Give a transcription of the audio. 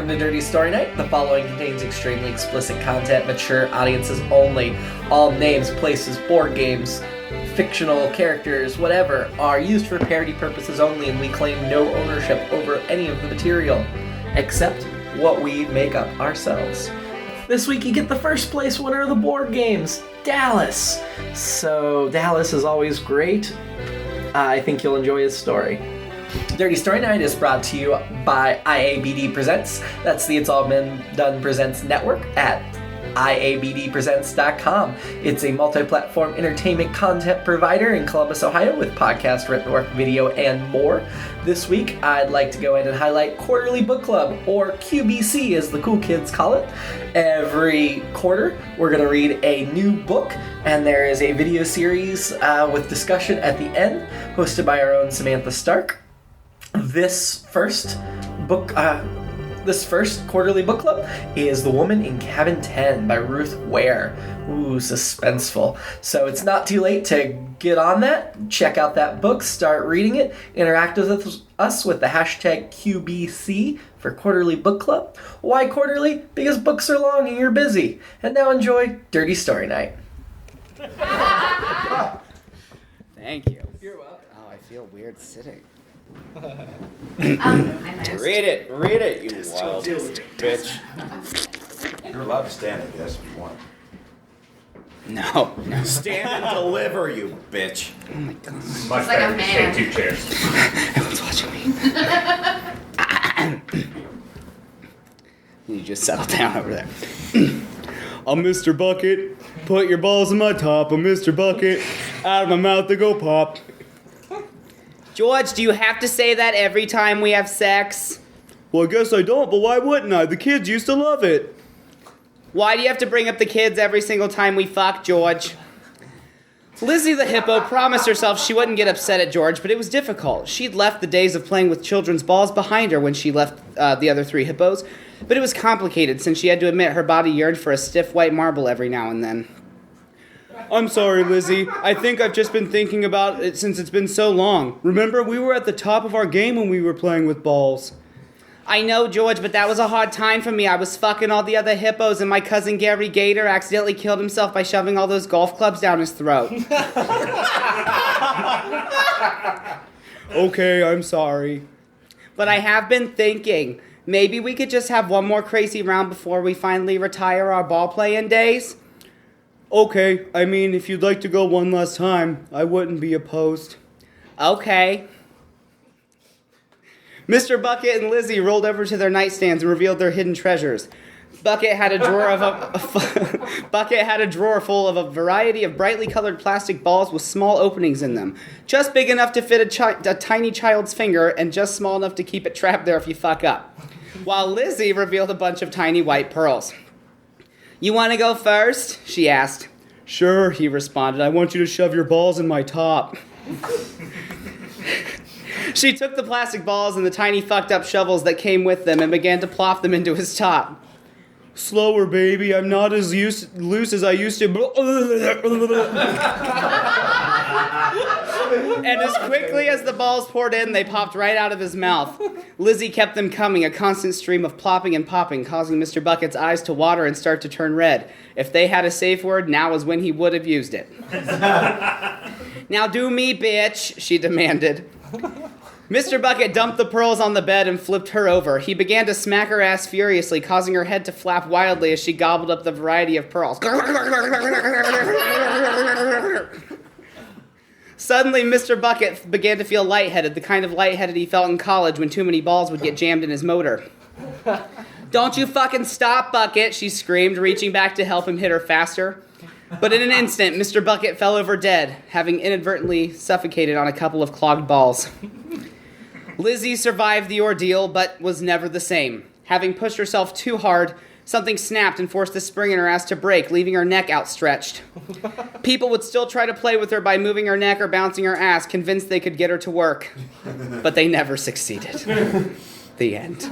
Welcome to Dirty Story Night. The following contains extremely explicit content, mature audiences only. All names, places, board games, fictional characters, whatever, are used for parody purposes only, and we claim no ownership over any of the material, except what we make up ourselves. This week you get the first place winner of the board games, Dallas. So Dallas is always great. I think you'll enjoy his story. Dirty Story Night is brought to you by IABD Presents. That's the It's All Been Done Presents network at IABDpresents.com. It's a multi-platform entertainment content provider in Columbus, Ohio, with podcast, written work, video, and more. This week, I'd like to go ahead and highlight Quarterly Book Club, or QBC as the cool kids call it. Every quarter, we're going to read a new book, and there is a video series with discussion at the end, hosted by our own Samantha Stark. This first quarterly book club is The Woman in Cabin 10 by Ruth Ware. Ooh, suspenseful. So it's not too late to get on that, check out that book, start reading it, interact with us with the hashtag QBC for Quarterly Book Club. Why quarterly? Because books are long and you're busy. And now enjoy Dirty Story Night. Thank you. You're welcome. Oh, I feel weird sitting. Read it, you wild bitch. You're allowed to stand, I guess, if you want. No. Stand and deliver, you bitch. Oh my god. Much like better a to man. take 2 chairs. Everyone's watching me. You just settle down over there. I'm Mr. Bucket. Put your balls in my top. I'm Mr. Bucket. Out of my mouth they go pop. George, do you have to say that every time we have sex? Well, I guess I don't, but why wouldn't I? The kids used to love it. Why do you have to bring up the kids every single time we fuck, George? Lizzie the hippo promised herself she wouldn't get upset at George, but it was difficult. She'd left the days of playing with children's balls behind her when she left the other 3 hippos, but it was complicated since she had to admit her body yearned for a stiff white marble every now and then. I'm sorry, Lizzie. I think I've just been thinking about it since it's been so long. Remember, we were at the top of our game when we were playing with balls. I know, George, but that was a hard time for me. I was fucking all the other hippos, and my cousin Gary Gator accidentally killed himself by shoving all those golf clubs down his throat. Okay, I'm sorry. But I have been thinking, maybe we could just have one more crazy round before we finally retire our ball playing days? Okay, I mean, if you'd like to go one last time, I wouldn't be opposed. Okay. Mr. Bucket and Lizzie rolled over to their nightstands and revealed their hidden treasures. Bucket had a drawer full of a variety of brightly colored plastic balls with small openings in them, just big enough to fit a tiny child's finger and just small enough to keep it trapped there if you fuck up. While Lizzie revealed a bunch of tiny white pearls. You want to go first? She asked. Sure, he responded. I want you to shove your balls in my top. She took the plastic balls and the tiny fucked up shovels that came with them and began to plop them into his top. Slower, baby. I'm not as loose as I used to. And as quickly as the balls poured in, they popped right out of his mouth. Lizzie kept them coming, a constant stream of plopping and popping, causing Mr. Bucket's eyes to water and start to turn red. If they had a safe word, now is when he would have used it. Now do me, bitch, she demanded. Mr. Bucket dumped the pearls on the bed and flipped her over. He began to smack her ass furiously, causing her head to flap wildly as she gobbled up the variety of pearls. Suddenly, Mr. Bucket began to feel lightheaded, the kind of lightheaded he felt in college when too many balls would get jammed in his motor. Don't you fucking stop, Bucket, she screamed, reaching back to help him hit her faster. But in an instant, Mr. Bucket fell over dead, having inadvertently suffocated on a couple of clogged balls. Lizzie survived the ordeal, but was never the same. Having pushed herself too hard, something snapped and forced the spring in her ass to break, leaving her neck outstretched. People would still try to play with her by moving her neck or bouncing her ass, convinced they could get her to work. But they never succeeded. The end.